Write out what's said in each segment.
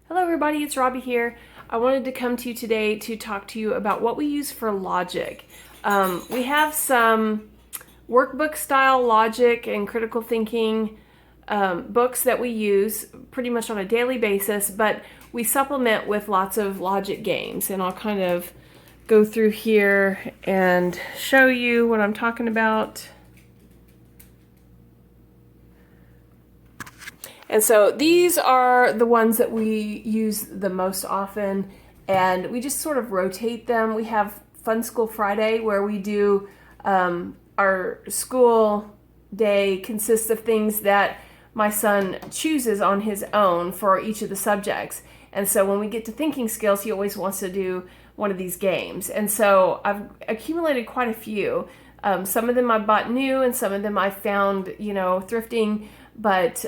Hello everybody, it's Robbie here. I wanted to come to you today to talk to you about what we use for logic. We have some workbook style logic and critical thinking books that we use pretty much on a daily basis, but we supplement with lots of logic games, and I'll kind of go through here and show you what I'm talking about. And so these are the ones that we use the most often, and we just sort of rotate them. We have Fun School Friday, where we do our school day consists of things that my son chooses on his own for each of the subjects. And so when we get to thinking skills, he always wants to do one of these games. And so I've accumulated quite a few. Some of them I bought new, and some of them I found, thrifting, but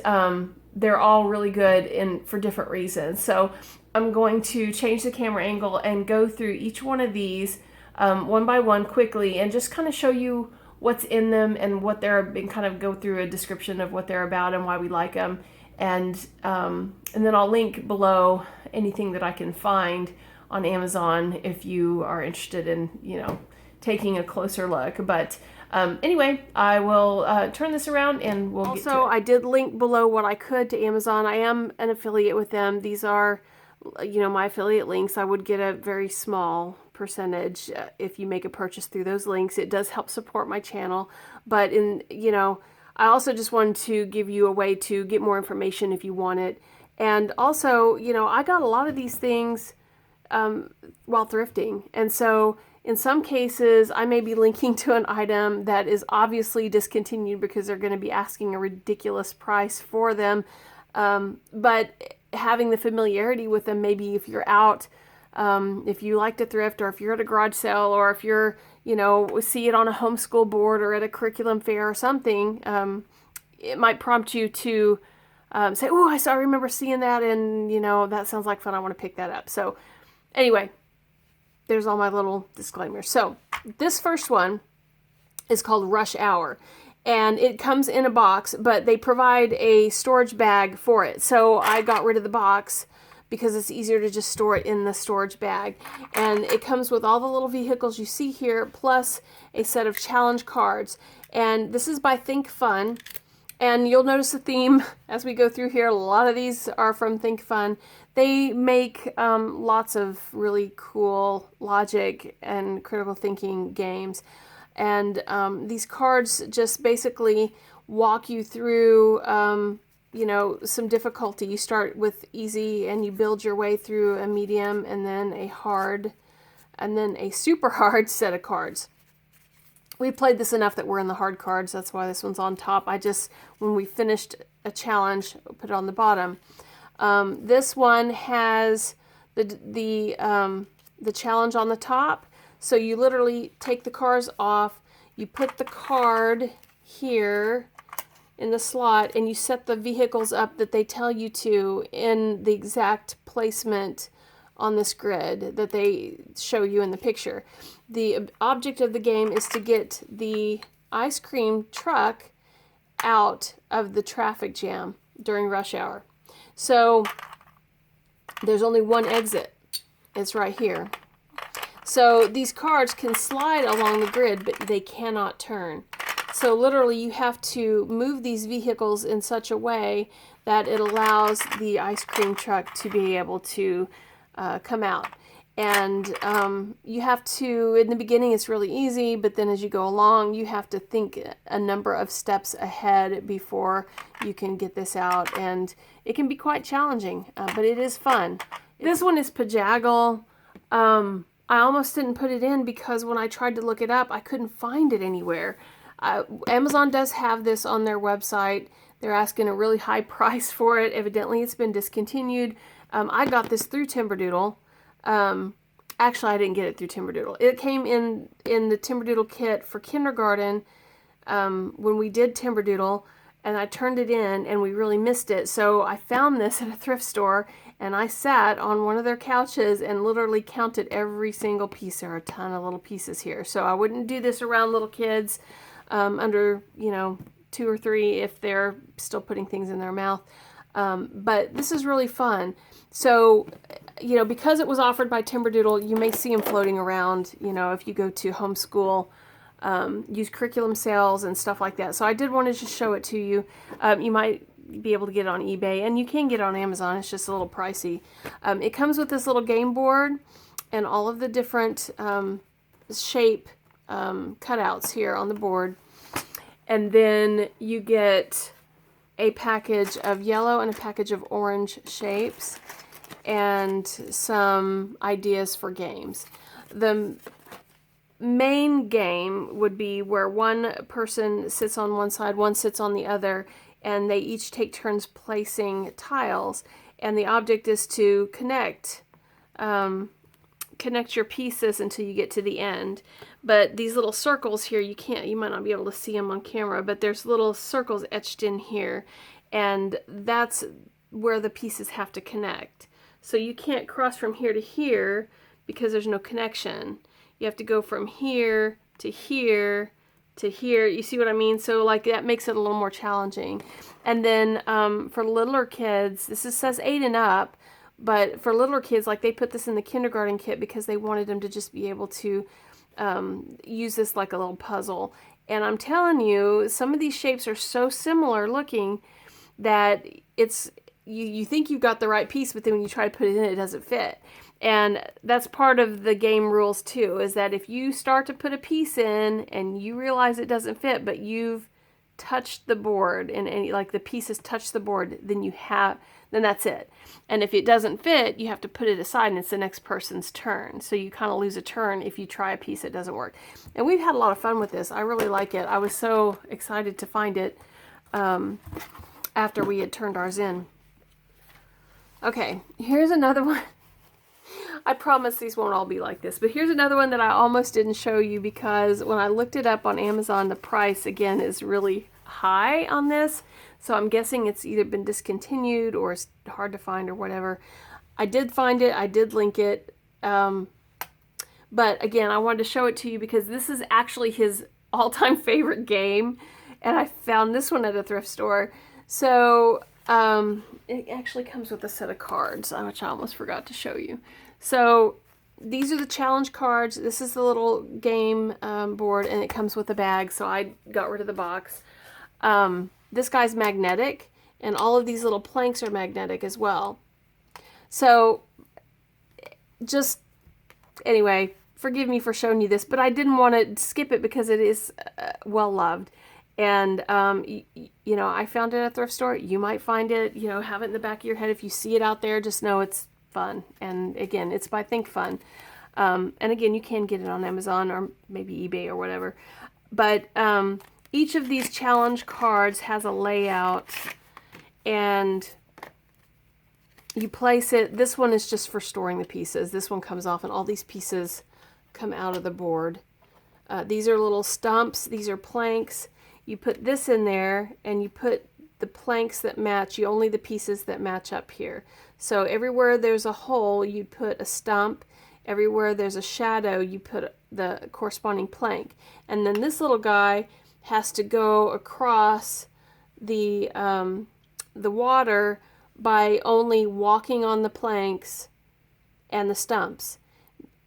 they're all really good for different reasons. So I'm going to change the camera angle and go through each one of these one by one quickly, and just kind of show you what's in them and what they're, and kind of go through a description of what they're about and why we like them. And then I'll link below anything that I can find on Amazon if you are interested in, taking a closer look. But anyway, I will turn this around and we'll get to it. I did link below what I could to Amazon. I am an affiliate with them. These are, my affiliate links. I would get a very small percentage if you make a purchase through those links. It does help support my channel. But I also just wanted to give you a way to get more information if you want it. And also, I got a lot of these things while thrifting. And so in some cases, I may be linking to an item that is obviously discontinued because they're going to be asking a ridiculous price for them. But having the familiarity with them, maybe if you're out, if you like to thrift, or if you're at a garage sale, or if you're, see it on a homeschool board or at a curriculum fair or something, it might prompt you to say, oh, I remember seeing that, and, that sounds like fun. I want to pick that up. So anyway, there's all my little disclaimers. So this first one is called Rush Hour, and it comes in a box, but they provide a storage bag for it. So I got rid of the box because it's easier to just store it in the storage bag. And it comes with all the little vehicles you see here, plus a set of challenge cards. And this is by Thinkfun. And you'll notice the theme as we go through here. A lot of these are from Thinkfun. They make lots of really cool logic and critical thinking games. And these cards just basically walk you through, some difficulty. You start with easy and you build your way through a medium, and then a hard, and then a super hard set of cards. We played this enough that we're in the hard cards. That's why this one's on top. When we finished a challenge, put it on the bottom. This one has the challenge on the top. So you literally take the cards off, you put the card here in the slot, and you set the vehicles up that they tell you to in the exact placement on this grid that they show you in the picture. The object of the game is to get the ice cream truck out of the traffic jam during rush hour. So there's only one exit. It's right here. So these cards can slide along the grid, but they cannot turn. So literally you have to move these vehicles in such a way that it allows the ice cream truck to be able to come out. And you have to, in the beginning it's really easy, but then as you go along, you have to think a number of steps ahead before you can get this out. And it can be quite challenging, but it is fun. This one is Pajaggle. I almost didn't put it in because when I tried to look it up, I couldn't find it anywhere. Amazon does have this on their website. They're asking a really high price for it. Evidently it's been discontinued. I got this through Timberdoodle. Actually, I didn't get it through Timberdoodle. It came in the Timberdoodle kit for kindergarten when we did Timberdoodle, and I turned it in and we really missed it. So I found this at a thrift store, and I sat on one of their couches and literally counted every single piece. There are a ton of little pieces here. So I wouldn't do this around little kids under, 2 or 3 if they're still putting things in their mouth. But this is really fun. So, you know, because it was offered by Timberdoodle, you may see them floating around, you know, if you go to Homeschool, use curriculum sales and stuff like that. So I did want to just show it to you. You might be able to get it on eBay, and you can get it on Amazon. It's just a little pricey. It comes with this little game board and all of the different shape cutouts here on the board. And then you get a package of yellow and a package of orange shapes and some ideas for games. The main game would be where one person sits on one side, one sits on the other, and they each take turns placing tiles. And the object is to connect your pieces until you get to the end. But these little circles here, you might not be able to see them on camera, but there's little circles etched in here, and that's where the pieces have to connect. So you can't cross from here to here because there's no connection. You have to go from here to here to here. You see what I mean? So like that makes it a little more challenging. And then for littler kids, says 8 and up, but for littler kids, like they put this in the kindergarten kit because they wanted them to just be able to use this like a little puzzle. And I'm telling you, some of these shapes are so similar looking that it's you think you've got the right piece, but then when you try to put it in, it doesn't fit. And that's part of the game rules too, is that if you start to put a piece in and you realize it doesn't fit, but you've touched the board and any like the pieces touch the board, then that's it. And if it doesn't fit, you have to put it aside and it's the next person's turn. So you kind of lose a turn if you try a piece that doesn't work. And we've had a lot of fun with this. I really like it. I was so excited to find it after we had turned ours in. Okay, here's another one. I promise these won't all be like this, but here's another one that I almost didn't show you because when I looked it up on Amazon, the price again is really high on this. So I'm guessing it's either been discontinued or it's hard to find or whatever. I did find it. I did link it. But again, I wanted to show it to you because this is actually his all-time favorite game. And I found this one at a thrift store. So it actually comes with a set of cards, which I almost forgot to show you. So these are the challenge cards. This is the little game board, and it comes with a bag. So I got rid of the box. This guy's magnetic, and all of these little planks are magnetic as well. So just, anyway, forgive me for showing you this, but I didn't want to skip it because it is well loved. And, you know, I found it at a thrift store. You might find it, you know, have it in the back of your head. If you see it out there, just know it's fun. And again, it's by Thinkfun. And again, you can get it on Amazon or maybe eBay or whatever. But each of these challenge cards has a layout, and you place it. This one is just for storing the pieces. This one comes off, and all these pieces come out of the board. These are little stumps. These are planks. You put this in there, and you put the planks that match, only the pieces that match up here. So everywhere there's a hole, you put a stump. Everywhere there's a shadow, you put the corresponding plank. And then this little guy has to go across the water by only walking on the planks and the stumps.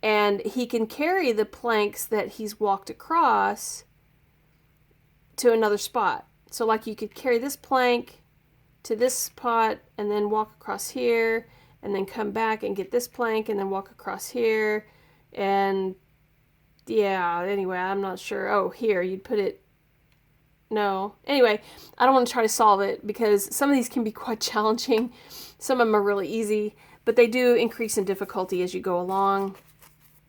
And he can carry the planks that he's walked across to another spot. So like you could carry this plank to this spot and then walk across here and then come back and get this plank and then walk across here. And yeah, anyway, I'm not sure. Oh, here, you'd put it. No. Anyway, I don't want to try to solve it because some of these can be quite challenging. Some of them are really easy, but they do increase in difficulty as you go along.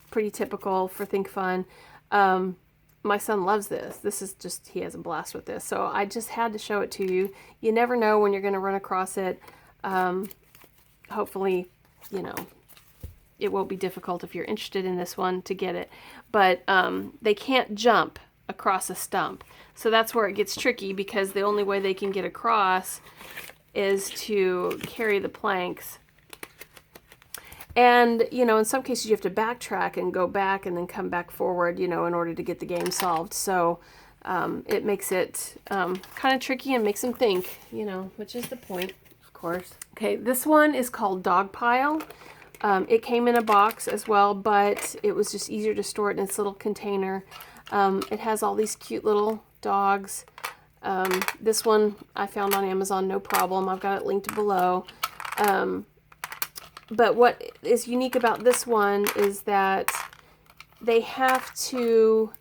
Pretty typical for Thinkfun. My son loves this. This is just, he has a blast with this. So I just had to show it to you. You never know when you're going to run across it. Hopefully, you know, it won't be difficult if you're interested in this one to get it. But they can't jump across a stump. So that's where it gets tricky because the only way they can get across is to carry the planks. And, you know, in some cases you have to backtrack and go back and then come back forward, you know, in order to get the game solved. So it makes it kind of tricky and makes them think, you know, which is the point, of course. course. Okay, this one is called Dog Pile. It came in a box as well, but it was just easier to store it in its little container. It has all these cute little dogs. This one I found on Amazon, no problem. I've got it linked below. But what is unique about this one is that they have to,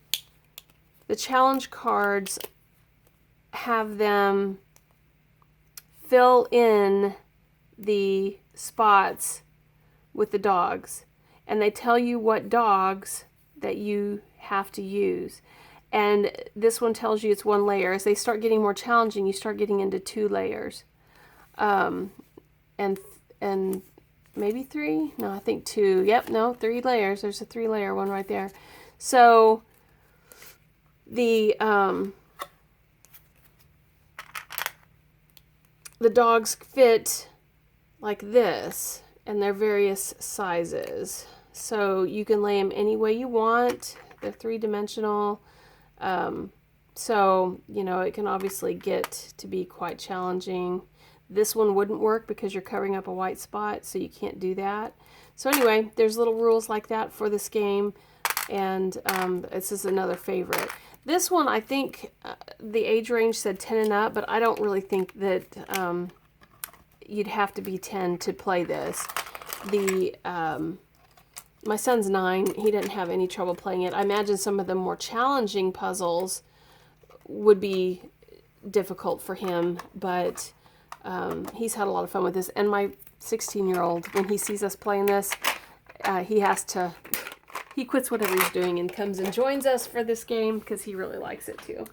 the challenge cards have them fill in the spots with the dogs, and they tell you what dogs that you have to use. And this one tells you it's 1 layer. As they start getting more challenging, you start getting into 2 layers. And maybe 3? No, I think 2. Yep, no, 3 layers. There's a 3-layer one right there. So the dogs fit like this, and they're various sizes. So you can lay them any way you want. They're 3-dimensional. So, you know, it can obviously get to be quite challenging. This one wouldn't work because you're covering up a white spot, so you can't do that. So anyway, there's little rules like that for this game, and this is another favorite. This one, I think the age range said 10 and up, but I don't really think that you'd have to be 10 to play this. My son's 9. He didn't have any trouble playing it. I imagine some of the more challenging puzzles would be difficult for him, but he's had a lot of fun with this. And my 16-year-old, when he sees us playing this, he quits whatever he's doing and comes and joins us for this game because he really likes it too.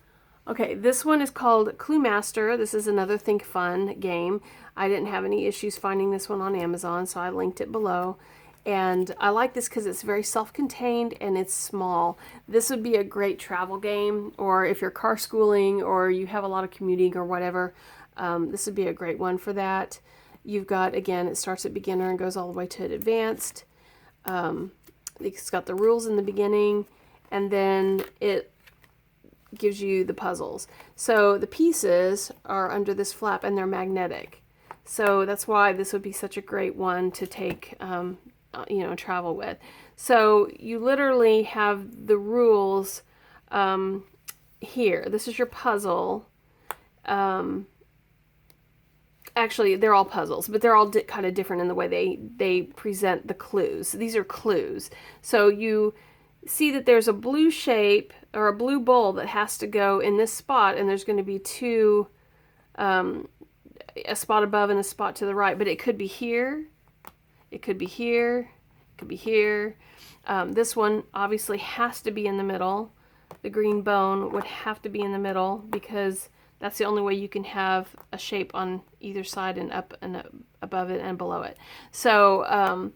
Okay, this one is called Cluemaster. This is another Thinkfun game. I didn't have any issues finding this one on Amazon, so I linked it below. And I like this because it's very self-contained and it's small. This would be a great travel game, or if you're car schooling or you have a lot of commuting or whatever, this would be a great one for that. You've got, again, it starts at beginner and goes all the way to advanced. It's got the rules in the beginning, and then it gives you the puzzles. So the pieces are under this flap and they're magnetic. So that's why this would be such a great one to take travel with. So you literally have the rules here. This is your puzzle. Actually, they're all puzzles, but they're all kind of different in the way they present the clues. These are clues. So you see that there's a blue shape or a blue bowl that has to go in this spot, and there's going to be 2, a spot above and a spot to the right, but it could be here, it could be here, it could be here. This one obviously has to be in the middle. The green bone would have to be in the middle because that's the only way you can have a shape on either side and up and above it and below it. So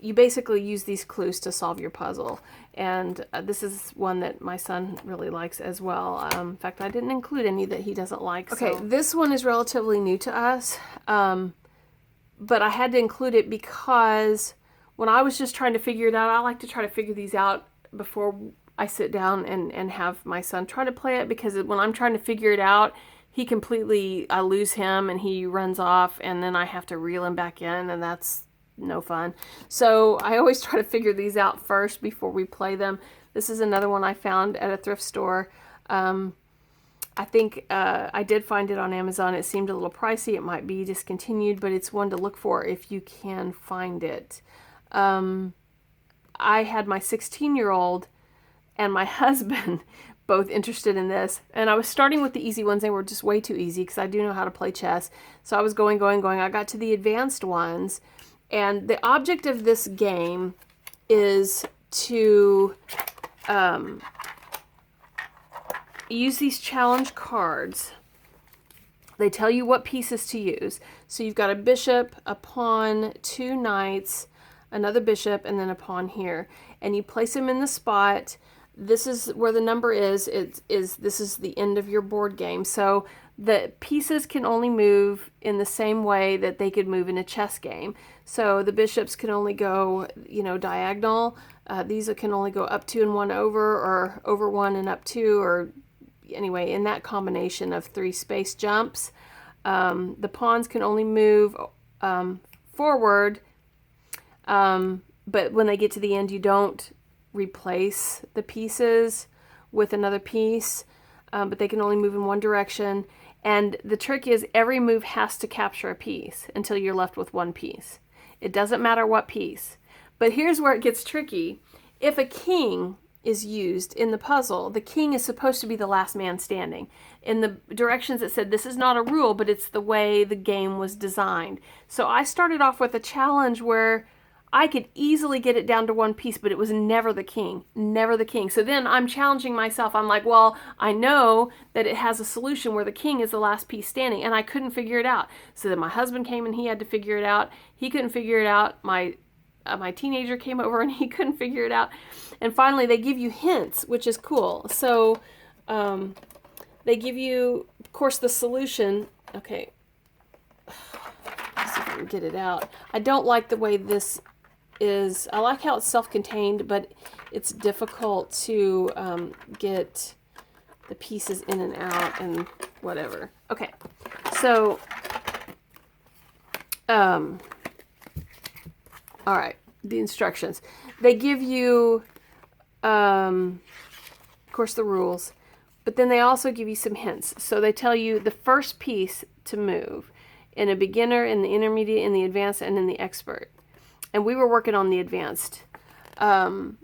you basically use these clues to solve your puzzle. And this is one that my son really likes as well. In fact, I didn't include any that he doesn't like. Okay, so this one is relatively new to us, but I had to include it because when I was just trying to figure it out, I like to try to figure these out before I sit down and have my son try to play it, because when I'm trying to figure it out, I lose him and he runs off, and then I have to reel him back in, and that's no fun. So I always try to figure these out first before we play them. This is another one I found at a thrift store. I think I did find it on Amazon. It seemed a little pricey. It might be discontinued, but it's one to look for if you can find it. I had my 16-year-old and my husband both interested in this, and I was starting with the easy ones. They were just way too easy because I do know how to play chess. So I was going. I got to the advanced ones, and the object of this game is to use these challenge cards. They tell you what pieces to use. So you've got a bishop, a pawn, 2 knights, another bishop, and then a pawn here. And you place them in the spot. This is where the number is. This is the end of your board game. So the pieces can only move in the same way that they could move in a chess game. So the bishops can only go, diagonal. These can only go up 2 and 1 over, or over 1 and up 2, or anyway, in that combination of 3 space jumps. The pawns can only move forward, but when they get to the end, you don't replace the pieces with another piece, but they can only move in one direction. And the trick is every move has to capture a piece until you're left with one piece. It doesn't matter what piece. But here's where it gets tricky. If a king is used in the puzzle, the king is supposed to be the last man standing. In the directions it said this is not a rule, but it's the way the game was designed. So I started off with a challenge where I could easily get it down to one piece, but it was never the king, never the king. So then I'm challenging myself. I'm like, well, I know that it has a solution where the king is the last piece standing, and I couldn't figure it out. So then my husband came and he had to figure it out. He couldn't figure it out. My teenager came over and he couldn't figure it out. And finally, they give you hints, which is cool. So they give you, of course, the solution. Okay, let's see if I can get it out. I don't like the way this is. I like how it's self-contained, but it's difficult to get the pieces in and out and whatever. Okay, so all right, the instructions. They give you, of course, the rules, but then they also give you some hints. So they tell you the first piece to move in a beginner, in the intermediate, in the advanced, and in the expert. And we were working on the advanced. Then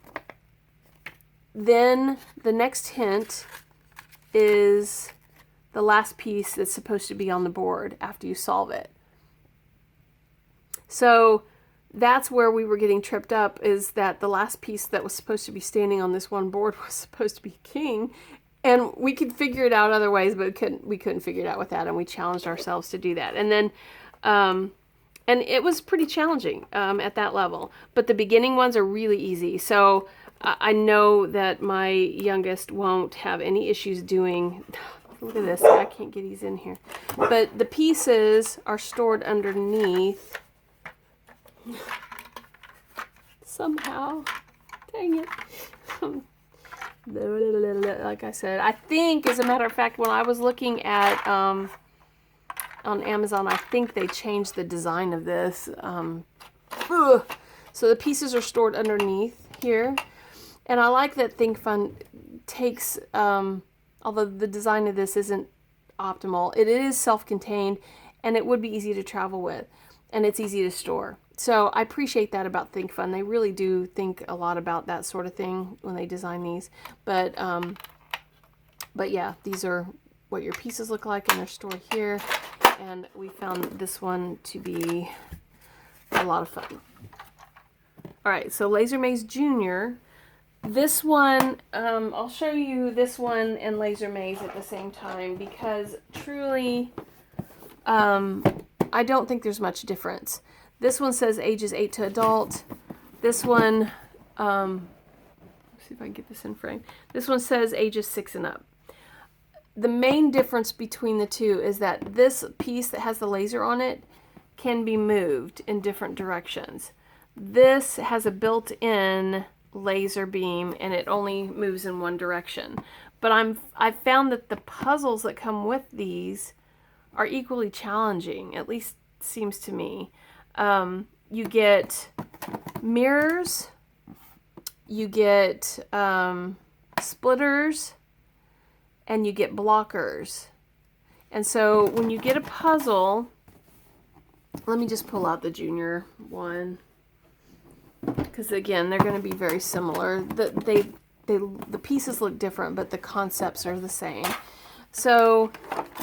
the next hint is the last piece that's supposed to be on the board after you solve it. So that's where we were getting tripped up, is that the last piece that was supposed to be standing on this one board was supposed to be king. And we could figure it out other ways, but we couldn't figure it out with that, and we challenged ourselves to do that. And then and it was pretty challenging at that level. But the beginning ones are really easy. So I know that my youngest won't have any issues doing... Look at this. I can't get these in here. But the pieces are stored underneath. Somehow. Dang it. Like I said, I think, as a matter of fact, when I was looking at... on Amazon, I think they changed the design of this. So the pieces are stored underneath here. And I like that Thinkfun takes, although the design of this isn't optimal, it is self-contained and it would be easy to travel with. And it's easy to store. So I appreciate that about Thinkfun. They really do think a lot about that sort of thing when they design these. But yeah, these are what your pieces look like, and they're stored here. And we found this one to be a lot of fun. All right, so Laser Maze Junior. This one, I'll show you this one and Laser Maze at the same time, because truly, I don't think there's much difference. This one says ages 8 to adult. This one, let's see if I can get this in frame. This one says ages 6 and up. The main difference between the two is that this piece that has the laser on it can be moved in different directions. This has a built-in laser beam and it only moves in one direction. But I've found that the puzzles that come with these are equally challenging, at least seems to me. You get mirrors, you get splitters, and you get blockers. And so when you get a puzzle, let me just pull out the junior one, because again, they're going to be very similar. The pieces look different, but the concepts are the same. So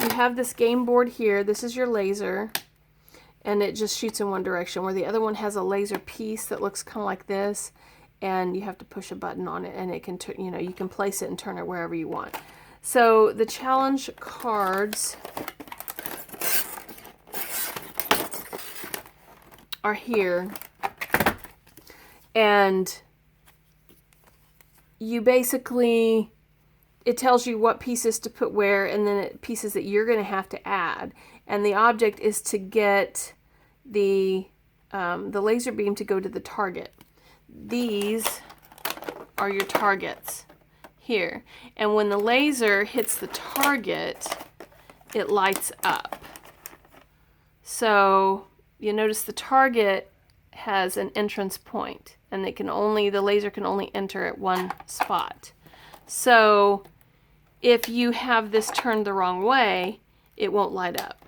you have this game board here. This is your laser, and it just shoots in one direction, where the other one has a laser piece that looks kind of like this, and you have to push a button on it, and it can, you can place it and turn it wherever you want. So the challenge cards are here, and you basically, it tells you what pieces to put where, and then pieces that you're going to have to add. And the object is to get the laser beam to go to the target. These are your targets here. And when the laser hits the target, it lights up. So you notice the target has an entrance point, and the laser can only enter at one spot. So if you have this turned the wrong way, it won't light up.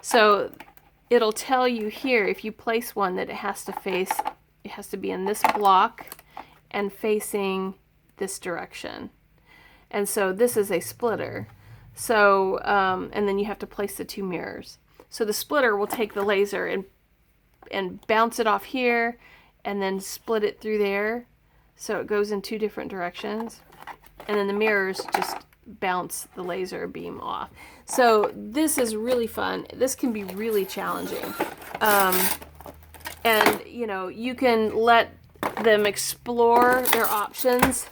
So it'll tell you here, if you place one, that it has to be in this block and facing this direction. And so this is a splitter. So, and then you have to place the two mirrors. So the splitter will take the laser and bounce it off here and then split it through there. So it goes in two different directions. And then the mirrors just bounce the laser beam off. So this is really fun. This can be really challenging. And, you know, you can let them explore their options.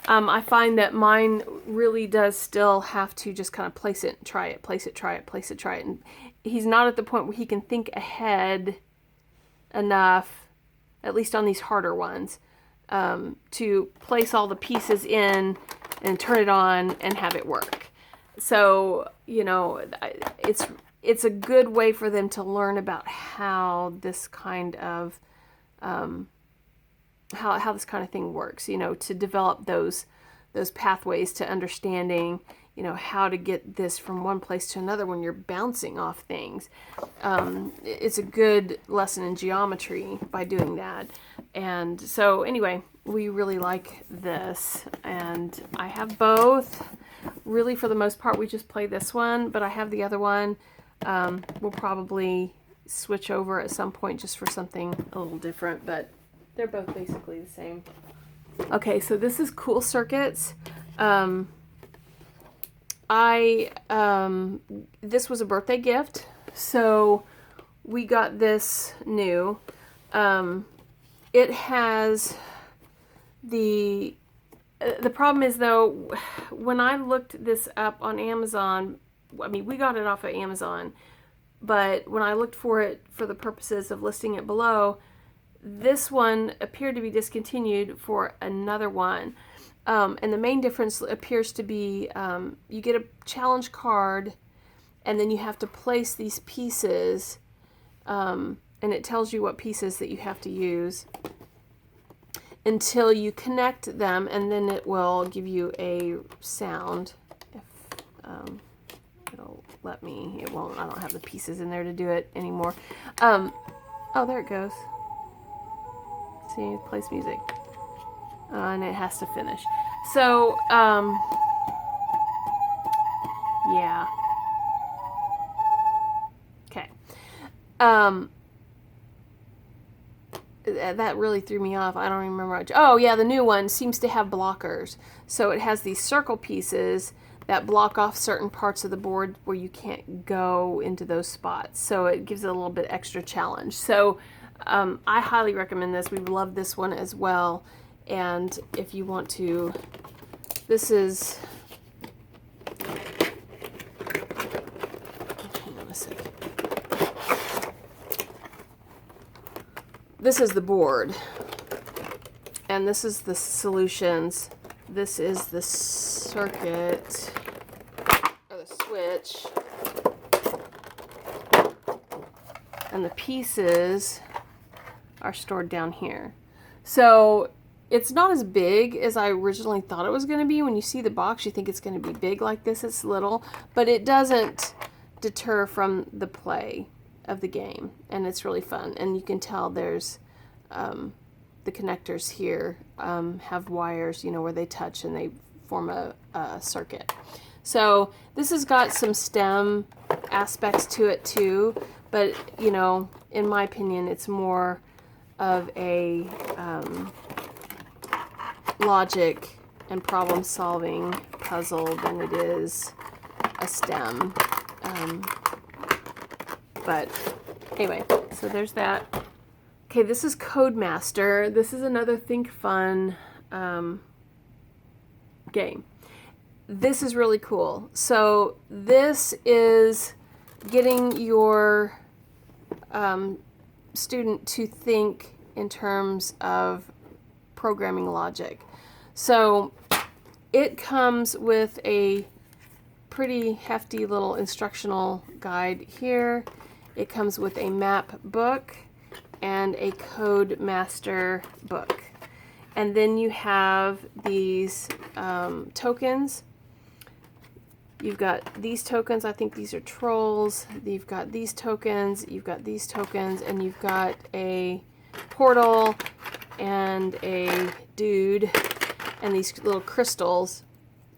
I find that mine really does still have to just kind of place it, try it, place it, try it, place it, try it. And he's not at the point where he can think ahead enough, at least on these harder ones, to place all the pieces in and turn it on and have it work. So, you know, it's a good way for them to learn about how this kind of how this kind of thing works, you know, to develop those pathways to understanding, you know, how to get this from one place to another when you're bouncing off things. It's a good lesson in geometry by doing that. And so anyway, we really like this, and I have both. Really, for the most part, we just play this one, but I have the other one. We'll probably switch over at some point just for something a little different, but they're both basically the same. Okay, so this is Cool Circuits. This was a birthday gift, so we got this new. It has the problem is, though, when I looked this up on Amazon, I mean, we got it off of Amazon, but when I looked for it for the purposes of listing it below, this one appeared to be discontinued for another one. And the main difference appears to be you get a challenge card, and then you have to place these pieces, and it tells you what pieces that you have to use until you connect them, and then it will give you a sound. If it'll let me, it won't. I don't have the pieces in there to do it anymore. Oh, there it goes. See, it plays music. And it has to finish. So, yeah. Okay. That really threw me off. I don't remember. Oh, yeah, the new one seems to have blockers. So it has these circle pieces that block off certain parts of the board where you can't go into those spots. So it gives it a little bit extra challenge. So I highly recommend this. We love this one as well. And if you want to, this is, hang on a second. This is the board, and this is the solutions. This is the circuit, or the switch, and the pieces are stored down here. So it's not as big as I originally thought it was going to be. When you see the box, you think it's going to be big like this. It's little, but it doesn't deter from the play of the game, and it's really fun. And you can tell there's the connectors here have wires, you know, where they touch and they form a circuit. So this has got some STEM aspects to it too, but you know, in my opinion, it's more of a logic and problem solving puzzle than it is a STEM. But anyway, so there's that. Okay, this is Codemaster. This is another Thinkfun game. This is really cool. So this is getting your student to think in terms of programming logic. So it comes with a pretty hefty little instructional guide here, It comes with a map book and a Codemaster book. And then you have these tokens. You've got these tokens. I think these are trolls. You've got these tokens. You've got these tokens. And you've got a portal and a dude and these little crystals,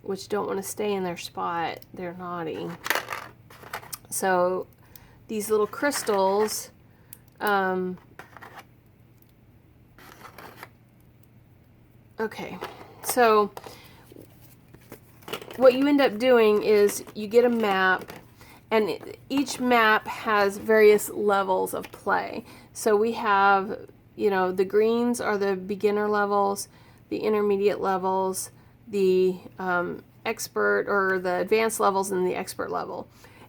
which don't want to stay in their spot. They're naughty. So these little crystals, okay, so what you end up doing is you get a map, and each map has various levels of play. So we have, you know, the greens are the beginner levels, the intermediate levels, the expert or the advanced levels, and the expert level.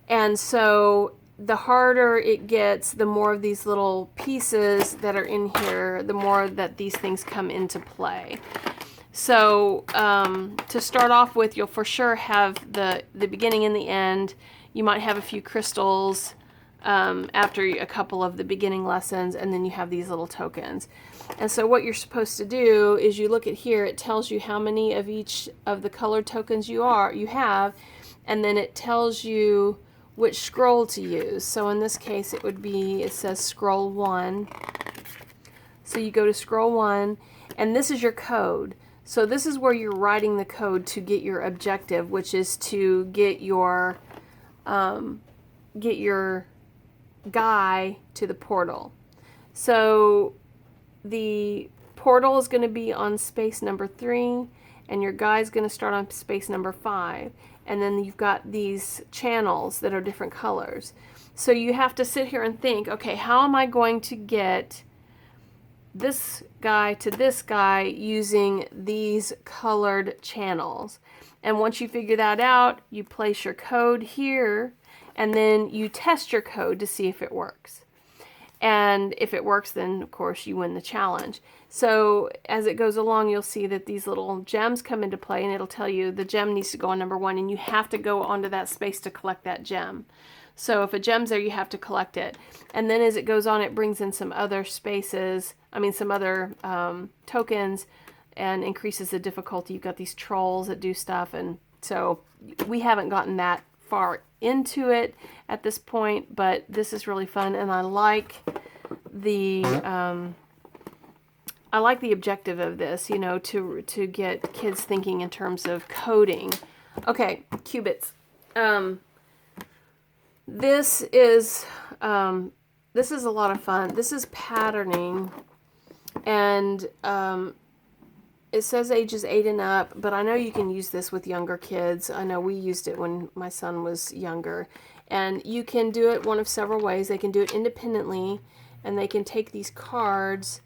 And so the harder it gets, the more of these little pieces that are in here, the more that these things come into play. So to start off with, you'll for sure have the beginning and the end. You might have a few crystals after a couple of the beginning lessons, and then you have these little tokens. And so what you're supposed to do is you look at here, it tells you how many of each of the colored tokens you have, and then it tells you which scroll to use. So in this case it would be, it says scroll 1. So you go to scroll 1, and this is your code. So this is where you're writing the code to get your objective, which is to get your guy to the portal. So the portal is going to be on space number 3, and your guy is going to start on space number 5. And then you've got these channels that are different colors. So you have to sit here and think, okay, how am I going to get this guy to this guy using these colored channels? And once you figure that out, you place your code here, and then you test your code to see if it works. And if it works, then of course you win the challenge. So as it goes along, you'll see that these little gems come into play, and it'll tell you the gem needs to go on number 1, and you have to go onto that space to collect that gem. So if a gem's there, you have to collect it. And then as it goes on, it brings in some other spaces, some other tokens, and increases the difficulty. You've got these trolls that do stuff, and so we haven't gotten that far into it at this point, but this is really fun, and I like the objective of this, you know, to get kids thinking in terms of coding. Okay, Qbits. This is a lot of fun. This is patterning, and it says ages 8 and up, but I know you can use this with younger kids. I know we used it when my son was younger. And you can do it one of several ways. They can do it independently, and they can take these cards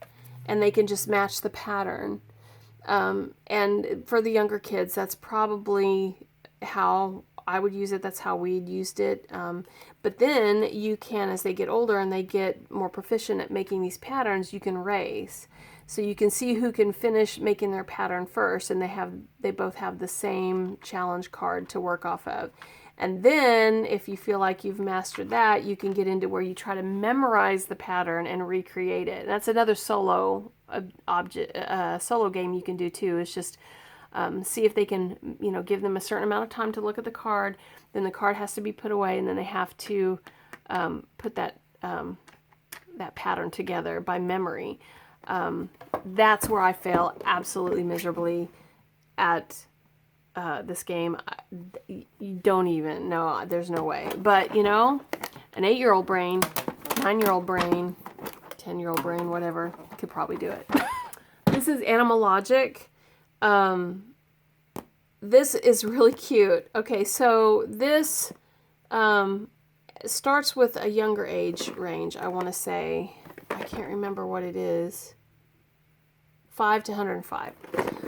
and they can just match the pattern. And for the younger kids, that's probably how I would use it. That's how we'd used it. But then you can, as they get older and they get more proficient at making these patterns, you can race. So you can see who can finish making their pattern first, and they both have the same challenge card to work off of. And then if you feel like you've mastered that, you can get into where you try to memorize the pattern and recreate it. And that's another solo game you can do too. It's just see if they can, you know, give them a certain amount of time to look at the card. Then the card has to be put away, and then they have to put that pattern together by memory. That's where I fail absolutely miserably at this game. You don't even know. There's no way. But, you know, an 8-year-old brain, 9-year-old brain, 10-year-old brain, whatever, could probably do it. This is AnimaLogic. This is really cute. Okay, so this starts with a younger age range, I want to say. I can't remember what it is. 5 to 105.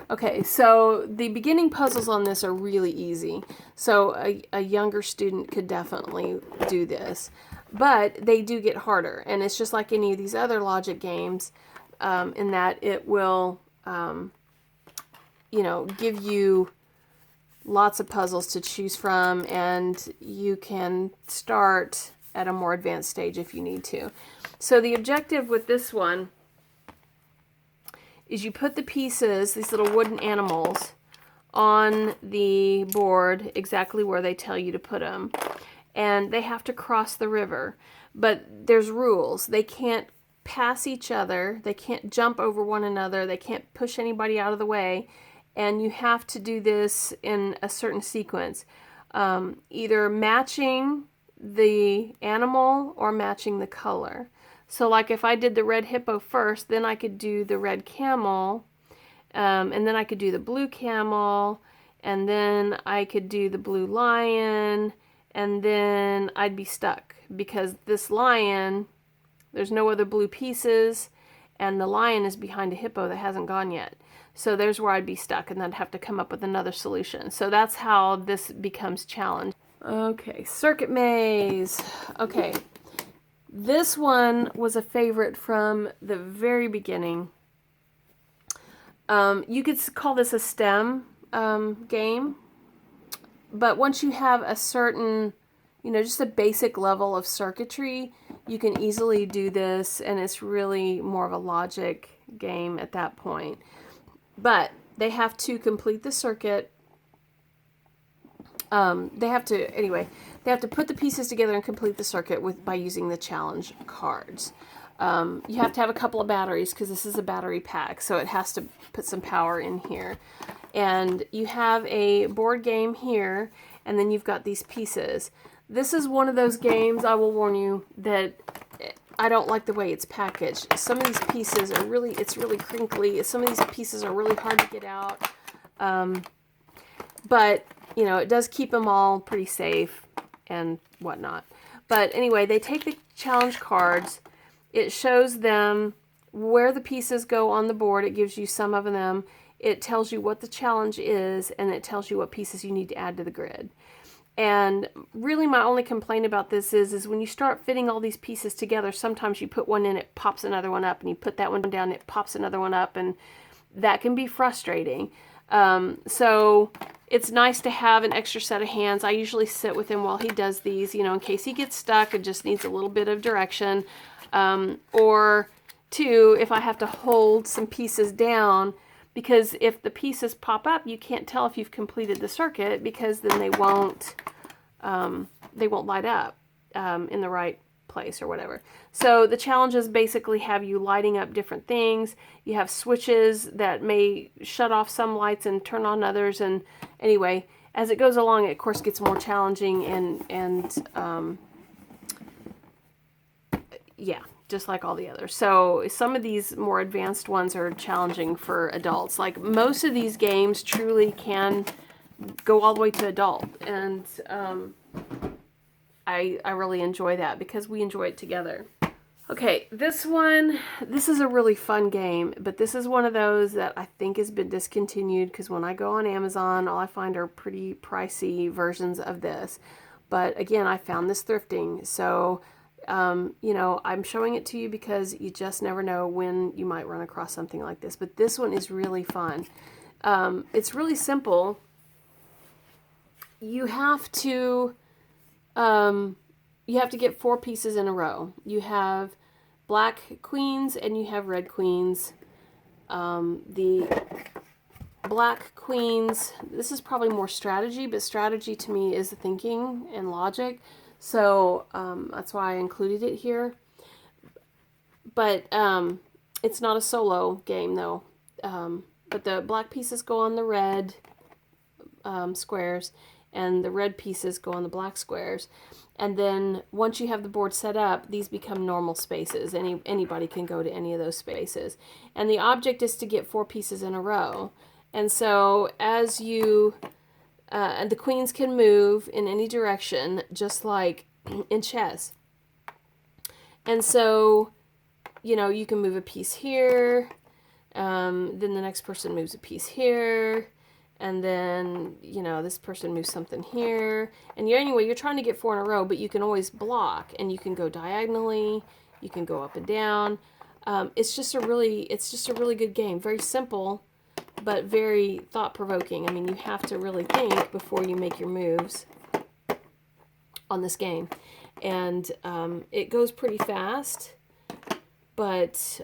Okay, so the beginning puzzles on this are really easy. So a younger student could definitely do this. But they do get harder. And it's just like any of these other logic games in that it will, you know, give you lots of puzzles to choose from. And you can start at a more advanced stage if you need to. So the objective with this one is you put the pieces, these little wooden animals, on the board exactly where they tell you to put them. And they have to cross the river. But there's rules. They can't pass each other. They can't jump over one another. They can't push anybody out of the way. And you have to do this in a certain sequence. Either matching the animal or matching the color. So like if I did the red hippo first, then I could do the red camel, and then I could do the blue camel, and then I could do the blue lion, and then I'd be stuck because this lion, there's no other blue pieces, and the lion is behind a hippo that hasn't gone yet. So there's where I'd be stuck, and I'd have to come up with another solution. So that's how this becomes challenged. Okay, circuit maze. Okay, this one was a favorite from the very beginning. You could call this a STEM game, but once you have a certain, just a basic level of circuitry, you can easily do this, and it's really more of a logic game at that point. But they have to complete the circuit. They have to put the pieces together and complete the circuit by using the challenge cards. You have to have a couple of batteries because this is a battery pack, so it has to put some power in here. And you have a board game here, and then you've got these pieces. This is one of those games, I will warn you, that I don't like the way it's packaged. Some of these pieces are it's really crinkly. Some of these pieces are really hard to get out. But, it does keep them all pretty safe and whatnot. But anyway, they take the challenge cards. It shows them where the pieces go on the board. It gives you some of them. It tells you what the challenge is, and it tells you what pieces you need to add to the grid. And really my only complaint about this is when you start fitting all these pieces together, sometimes you put one in, it pops another one up, and you put that one down, it pops another one up, and that can be frustrating. So it's nice to have an extra set of hands. I usually sit with him while he does these, in case he gets stuck and just needs a little bit of direction. Or two, if I have to hold some pieces down, because if the pieces pop up, you can't tell if you've completed the circuit, because then they won't light up in the right place or whatever. So the challenges basically have you lighting up different things. You have switches that may shut off some lights and turn on others. And anyway, as it goes along, it of course gets more challenging and yeah, just like all the others. So some of these more advanced ones are challenging for adults. Like most of these games truly can go all the way to adult. And I really enjoy that because we enjoy it together. Okay, this is a really fun game, but this is one of those that I think has been discontinued because when I go on Amazon, all I find are pretty pricey versions of this. But again, I found this thrifting. So I'm showing it to you because you just never know when you might run across something like this. But this one is really fun. It's really simple. You have to get 4 pieces in a row. You have black queens and you have red queens. The black queens, this is probably more strategy, but strategy to me is thinking and logic. So that's why I included it here. But it's not a solo game though. But the black pieces go on the red squares, and the red pieces go on the black squares. And then once you have the board set up, these become normal spaces. Anybody can go to any of those spaces. And the object is to get 4 pieces in a row. And so as you and the queens can move in any direction, just like in chess. And so, you can move a piece here, then the next person moves a piece here, and then, this person moves something here. And anyway, you're trying to get 4 in a row, but you can always block, and you can go diagonally, you can go up and down. It's just a really good game. Very simple, but very thought-provoking. I mean, you have to really think before you make your moves on this game. and it goes pretty fast, but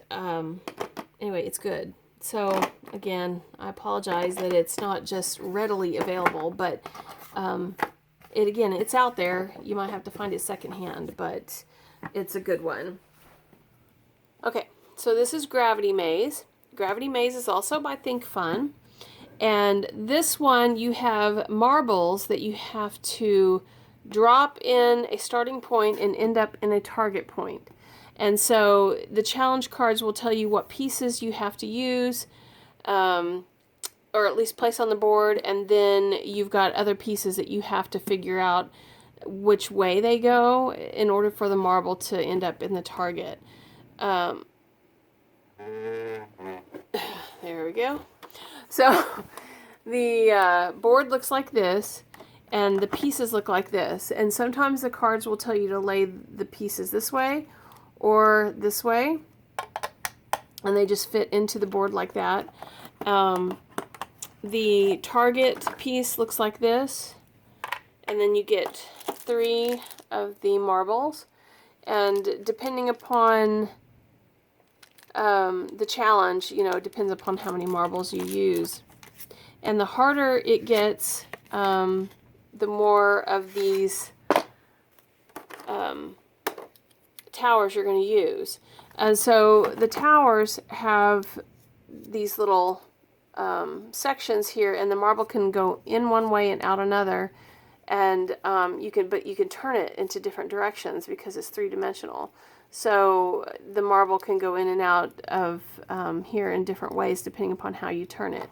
anyway, it's good. So again, I apologize that it's not just readily available, but it's out there. You might have to find it secondhand, but it's a good one. Okay, so this is Gravity Maze. Gravity Maze is also by Thinkfun. And this one, you have marbles that you have to drop in a starting point and end up in a target point. And so the challenge cards will tell you what pieces you have to use, or at least place on the board, and then you've got other pieces that you have to figure out which way they go in order for the marble to end up in the target. There we go. So the board looks like this, and the pieces look like this. And sometimes the cards will tell you to lay the pieces this way or this way, and they just fit into the board like that. The target piece looks like this, and then you get 3 of the marbles, and depending upon the challenge, it depends upon how many marbles you use. And the harder it gets, the more of these towers you're going to use. And so the towers have these little sections here, and the marble can go in one way and out another, and you can turn it into different directions because it's 3-dimensional. So the marble can go in and out of here in different ways depending upon how you turn it.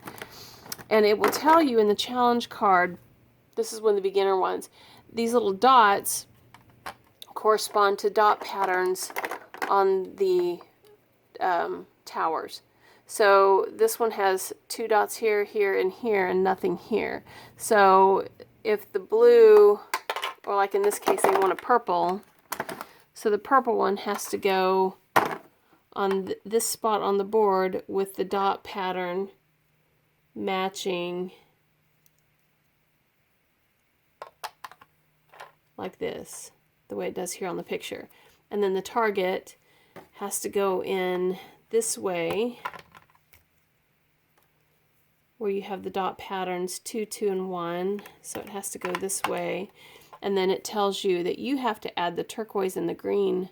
And it will tell you in the challenge card, this is one of the beginner ones, these little dots correspond to dot patterns on the towers. So this one has 2 dots here, here, and here, and nothing here. So if the blue, or like in this case, they want a purple, so the purple one has to go on this spot on the board with the dot pattern matching like this, the way it does here on the picture. And then the target has to go in this way, where you have the dot patterns 2, 2, and 1. So it has to go this way. And then it tells you that you have to add the turquoise and the green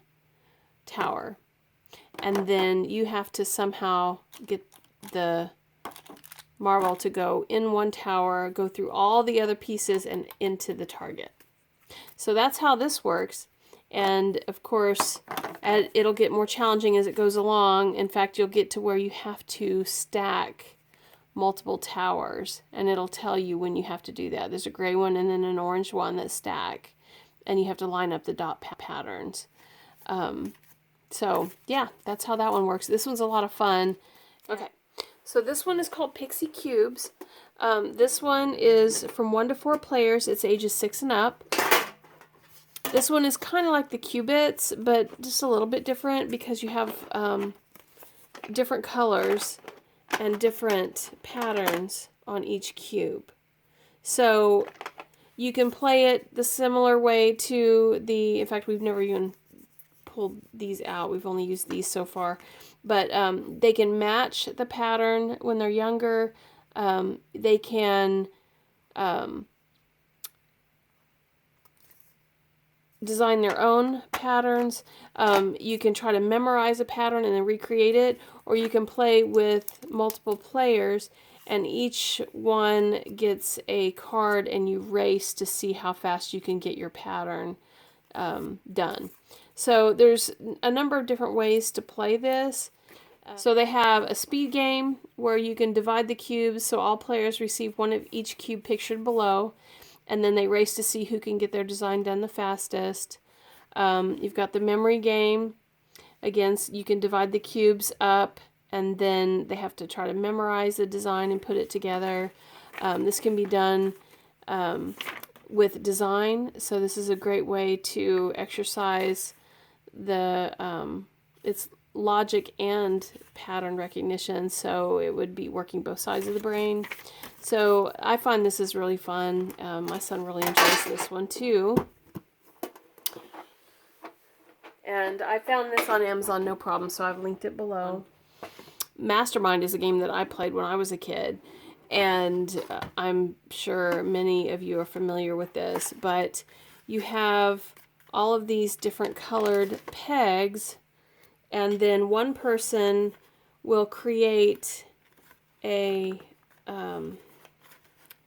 tower. And then you have to somehow get the marble to go in one tower, go through all the other pieces, and into the target. So that's how this works. And of course, it'll get more challenging as it goes along. In fact, you'll get to where you have to stack multiple towers, and it'll tell you when you have to do that. There's a gray one and then an orange one that stack, and you have to line up the dot patterns. So yeah, that's how that one works. This one's a lot of fun. Okay, so this one is called Pixie Cubes. This one is from 1 to 4 players. It's ages 6 and up. This one is kind of like the Qbits, but just a little bit different because you have different colors and different patterns on each cube. So you can play it the similar way to the, in fact, we've never even pulled these out. We've only used these so far. But they can match the pattern when they're younger. They can design their own patterns. You can try to memorize a pattern and then recreate it, or you can play with multiple players and each one gets a card and you race to see how fast you can get your pattern done. So there's a number of different ways to play this. So they have a speed game where you can divide the cubes so all players receive one of each cube pictured below, and then they race to see who can get their design done the fastest. You've got the memory game. Again, you can divide the cubes up, and then they have to try to memorize the design and put it together. This can be done with design, so this is a great way to exercise the it's logic and pattern recognition, so it would be working both sides of the brain. So I find this is really fun. My son really enjoys this one too. And I found this on Amazon, no problem, so I've linked it below. Mastermind is a game that I played when I was a kid, and I'm sure many of you are familiar with this, but you have all of these different colored pegs, and then one person will create a,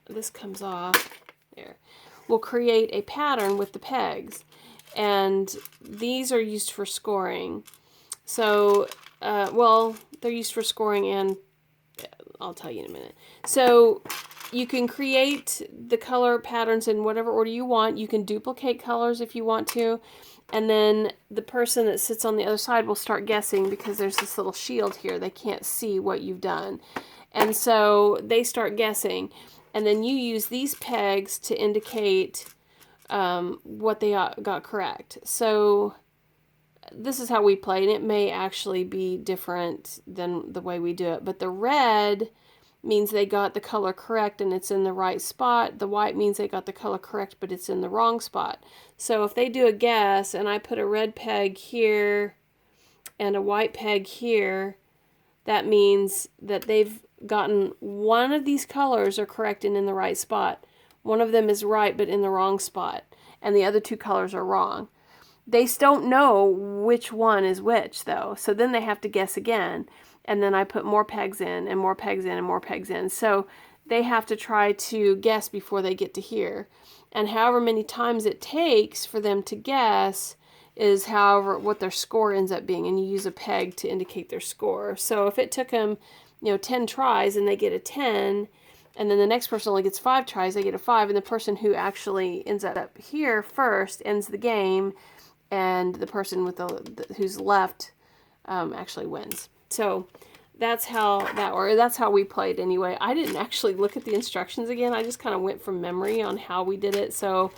this comes off, there, will create a pattern with the pegs, and these are used for scoring. So, well, they're used for scoring, and I'll tell you in a minute. So you can create the color patterns in whatever order you want. You can duplicate colors if you want to. And then the person that sits on the other side will start guessing because there's this little shield here. They can't see what you've done. And so they start guessing. And then you use these pegs to indicate what they got correct. So this is how we play, and it may actually be different than the way we do it. But the red means they got the color correct and it's in the right spot. The white means they got the color correct, but it's in the wrong spot. So if they do a guess and I put a red peg here and a white peg here, that means that they've gotten one of these colors are correct and in the right spot. One of them is right but in the wrong spot, and the other two colors are wrong. They don't know which one is which, though. So then they have to guess again. And then I put more pegs in and more pegs in and more pegs in. So they have to try to guess before they get to here. And however many times it takes for them to guess is however what their score ends up being. And you use a peg to indicate their score. So if it took them, 10 tries and they get a 10, and then the next person only gets 5 tries, they get a 5. And the person who actually ends up here first ends the game. And the person with who's left actually wins. So that's how that's how we played anyway. I didn't actually look at the instructions again. I just kind of went from memory on how we did it. So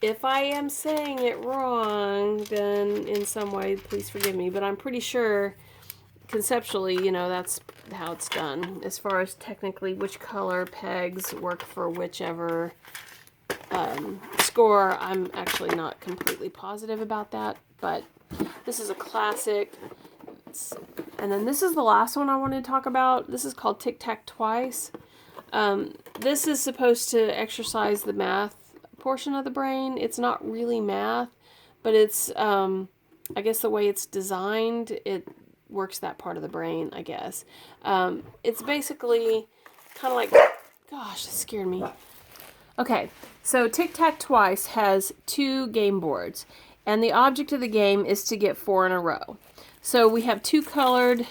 if I am saying it wrong, then in some way, please forgive me. But I'm pretty sure conceptually, that's how it's done. As far as technically which color pegs work for whichever score, I'm actually not completely positive about that, but this is a classic. And then this is the last one I wanted to talk about. This is called Tic Tac Twice. This is supposed to exercise the math portion of the brain. It's not really math, but it's, I guess the way it's designed, it works that part of the brain, I guess. It's basically kind of like, gosh, that scared me. Okay, so Tic Tac Twice has 2 game boards, and the object of the game is to get 4 in a row. So we have 2 colored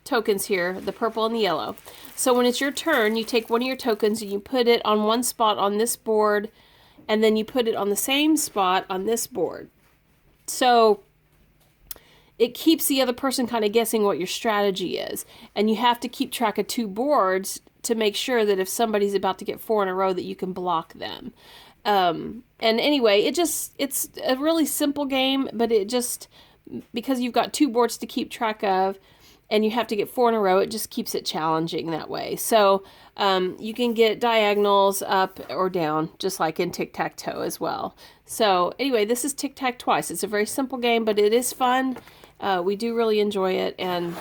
tokens here, the purple and the yellow. So when it's your turn, you take one of your tokens and you put it on one spot on this board, and then you put it on the same spot on this board. So it keeps the other person kind of guessing what your strategy is, and you have to keep track of 2 boards to make sure that if somebody's about to get 4 in a row that you can block them. And anyway, it's a really simple game, but it just, because you've got 2 boards to keep track of and you have to get 4 in a row, it just keeps it challenging that way. So you can get diagonals up or down, just like in tic-tac-toe as well. So anyway, this is Tic Tac Twice. It's a very simple game, but it is fun. We do really enjoy it, and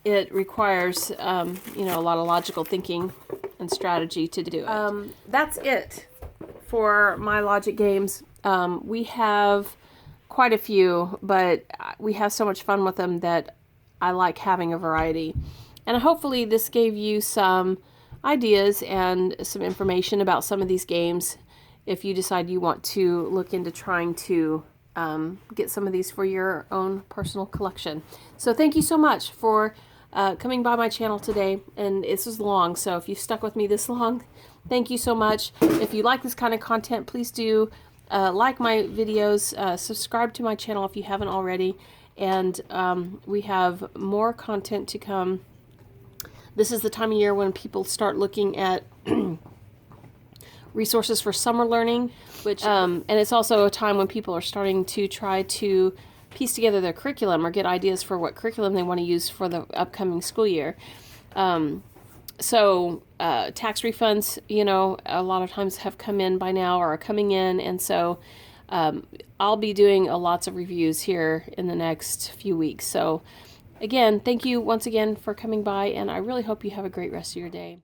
it requires, a lot of logical thinking and strategy to do it. That's it for my logic games. We have quite a few, but we have so much fun with them that I like having a variety. And hopefully this gave you some ideas and some information about some of these games if you decide you want to look into trying to get some of these for your own personal collection. So thank you so much for coming by my channel today. And this was long, so if you've stuck with me this long, thank you so much. If you like this kind of content, please do like my videos, subscribe to my channel if you haven't already, and we have more content to come. This is the time of year when people start looking at resources for summer learning, which and it's also a time when people are starting to try to piece together their curriculum or get ideas for what curriculum they want to use for the upcoming school year. So tax refunds, a lot of times have come in by now or are coming in, and so I'll be doing lots of reviews here in the next few weeks. So again, thank you once again for coming by, and I really hope you have a great rest of your day.